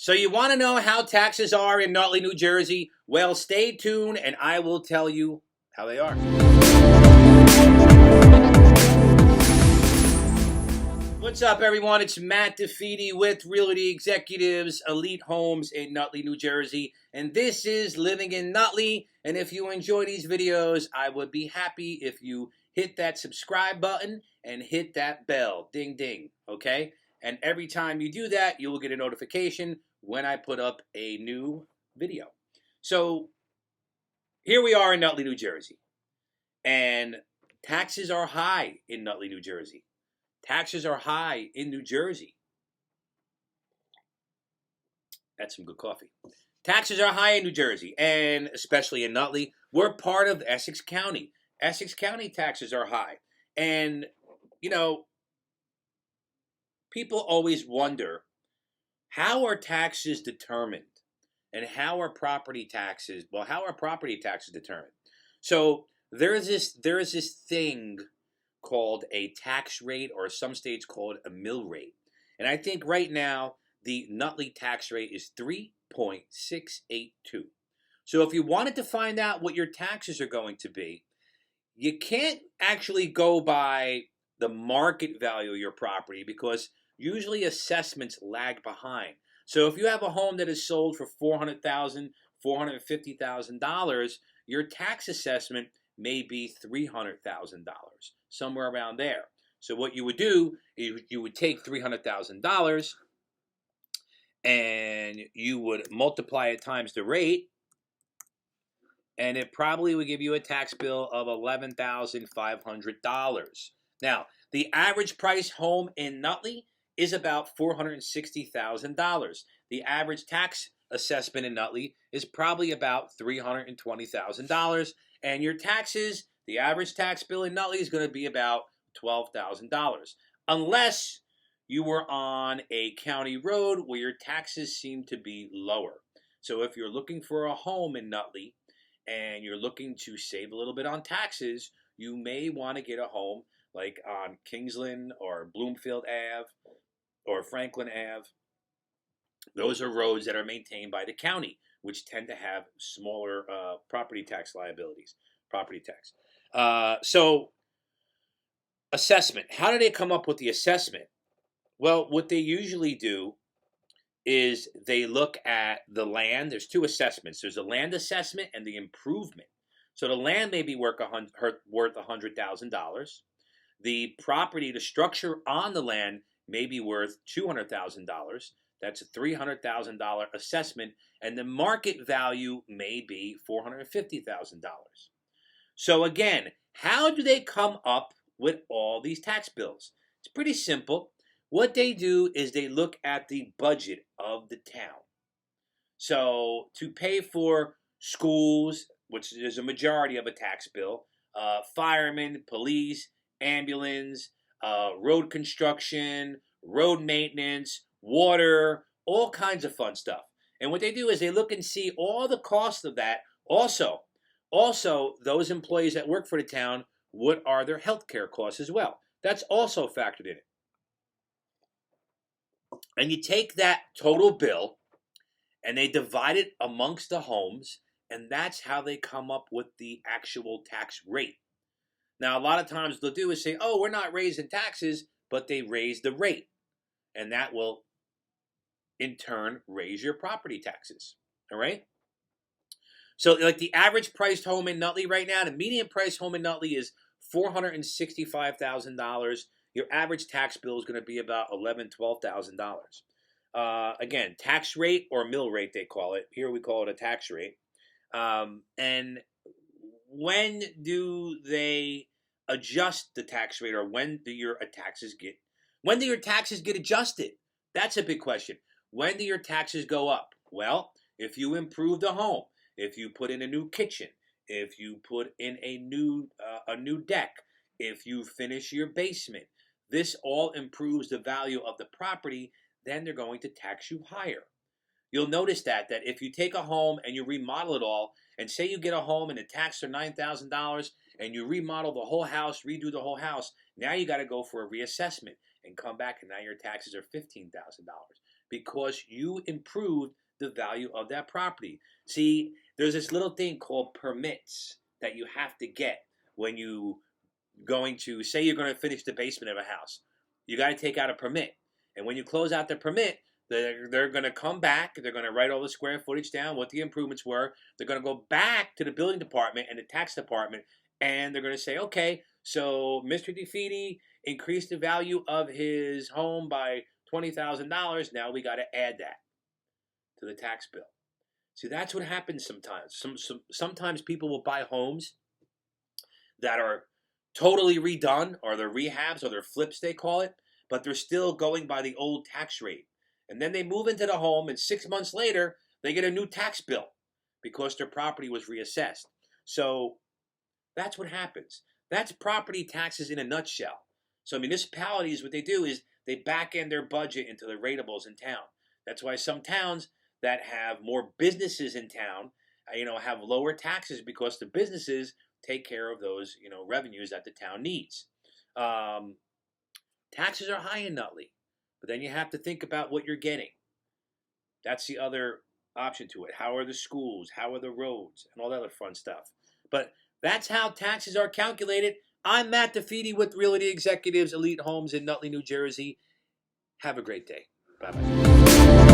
So you want to know how taxes are in Nutley, New Jersey? Well, stay tuned and I will tell you how they are. What's up, everyone? It's Matt DeFeedy with Realty Executives Elite Homes in Nutley, New Jersey. And this is Living in Nutley. And if you enjoy these videos, I would be happy if you hit that subscribe button and hit that bell. Ding, ding. Okay? And every time you do that, you will get a notification when I put up a new video. So here we are in Nutley, New Jersey. And taxes are high in Nutley, New Jersey. Taxes are high in New Jersey. That's some good coffee. Taxes are high in New Jersey, and especially in Nutley. We're part of Essex County. Essex County taxes are high. And, you know, people always wonder, how are taxes determined? And how are property taxes determined? So there is this thing called a tax rate, or some states call it a mill rate. And I think right now the Nutley tax rate is 3.682. So if you wanted to find out what your taxes are going to be, you can't actually go by the market value of your property, because usually assessments lag behind. So if you have a home that is sold for $400,000, $450,000, your tax assessment may be $300,000, somewhere around there. So what you would do is you would take $300,000 and you would multiply it times the rate, and it probably would give you a tax bill of $11,500. Now, the average price home in Nutley is about $460,000. The average tax assessment in Nutley is probably about $320,000. And your taxes, the average tax bill in Nutley is going to be about $12,000. Unless you were on a county road where your taxes seem to be lower. So if you're looking for a home in Nutley and you're looking to save a little bit on taxes, you may want to get a home like on Kingsland or Bloomfield Ave or Franklin Ave. Those are roads that are maintained by the county, which tend to have smaller property tax liabilities, property tax. So assessment. How do they come up with the assessment? Well, what they usually do is they look at the land. There's two assessments. There's a land assessment and the improvement. So the land may be worth $100,000. The property, the structure on the land may be worth $200,000. That's a $300,000 assessment, and the market value may be $450,000. So again, how do they come up with all these tax bills? It's pretty simple. What they do is they look at the budget of the town. So to pay for schools, which is a majority of a tax bill, firemen, police, ambulance, road construction, road maintenance, water, all kinds of fun stuff. And what they do is they look and see all the cost of that. Also, those employees that work for the town, what are their health care costs as well? That's also factored in it. And you take that total bill and they divide it amongst the homes, and that's how they come up with the actual tax rate. Now, a lot of times they'll do is say, oh, we're not raising taxes, but they raise the rate. And that will, in turn, raise your property taxes. All right? So, like the average priced home in Nutley right now, the median price home in Nutley is $465,000. Your average tax bill is going to be about $11,000, $12,000. Again, tax rate or mill rate, they call it. Here we call it a tax rate. And when do they adjust the tax rate, or when do your taxes get adjusted? That's a big question. When do your taxes go up? Well, if you improve the home, if you put in a new kitchen, if you put in a new deck, if you finish your basement, this all improves the value of the property, then they're going to tax you higher. You'll notice that if you take a home and you remodel it all, and say you get a home and the taxes are $9,000, and you remodel the whole house, redo the whole house, now you got to go for a reassessment and come back, and now your taxes are $15,000 because you improved the value of that property. See, there's this little thing called permits that you have to get when you going to say you're going to finish the basement of a house. You got to take out a permit. And when you close out the permit, they're going to come back. They're going to write all the square footage down, what the improvements were. They're going to go back to the building department and the tax department, and they're going to say, okay, so Mr. DeFede increased the value of his home by $20,000. Now we got to add that to the tax bill. See, that's what happens sometimes. Sometimes people will buy homes that are totally redone, or they're rehabs, or they're flips, they call it, but they're still going by the old tax rate. And then they move into the home, and 6 months later, they get a new tax bill because their property was reassessed. So that's what happens. That's property taxes in a nutshell. So municipalities, what they do is they back end their budget into the ratables in town. That's why some towns that have more businesses in town, have lower taxes, because the businesses take care of those, revenues that the town needs. Taxes are high in Nutley, but then you have to think about what you're getting. That's the other option to it. How are the schools? How are the roads? And all that other fun stuff. But that's how taxes are calculated. I'm Matt DeFede with Realty Executives Elite Homes in Nutley, New Jersey. Have a great day. Bye-bye.